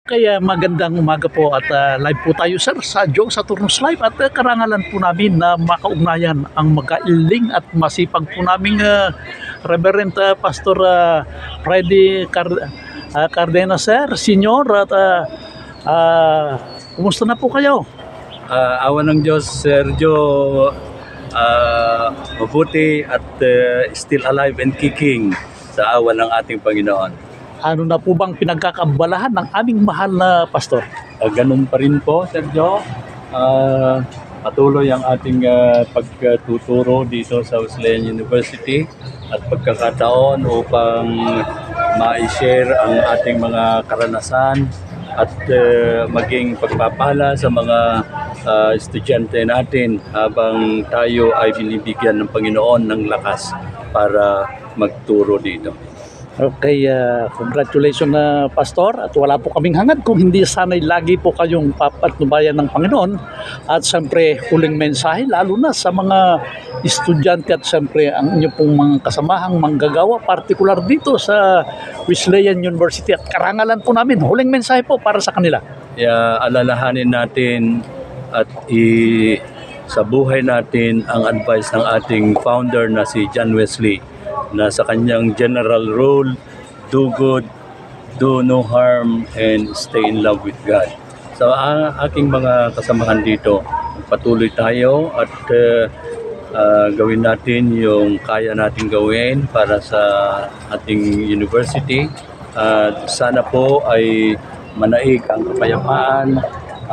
Kaya magandang umaga po at live po tayo sir sa Joe Saturnus Live at karangalan po namin na makaugnayan ang magkailing at masipag po naming Reverend Pastor Freddy Cardenas sir, Senior at kumusta na po kayo? Awan ng Diyos, Sergio, mabuti at still alive and kicking sa awan ng ating Panginoon. Ano na po bang pinagkakabalahan ng aming mahal na pastor? Ganun pa rin po, Sergio. Patuloy ang ating pagtuturo dito sa Wesleyan University at pagkakataon upang ma-share ang ating mga karanasan at maging pagpapala sa mga estudyante natin habang tayo ay binibigyan ng Panginoon ng lakas para magturo dito. Okay, congratulations na pastor at wala po kaming hangad kung hindi sana'y lagi po kayong papatnubayan ng Panginoon at siyempre huling mensahe lalo na sa mga estudyante at siyempre ang inyo pong mga kasamahang manggagawa partikular dito sa Wesleyan University at karangalan po namin huling mensahe po para sa kanila. Alalahanin natin at sa buhay natin ang advice ng ating founder na si John Wesley na sa kanyang general rule, do good, do no harm, and stay in love with God. So aking mga kasamahan dito, patuloy tayo at gawin natin yung kaya natin gawin para sa ating university. Sana po ay manaig ang kapayapaan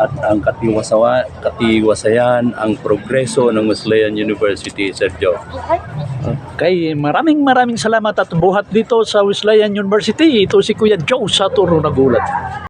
at ang katiwasayan ang progreso ng Wesleyan University, Sergio. Okay, maraming salamat at buhat dito sa Wesleyan University. Ito si Kuya Joe Saturnus Nagulat.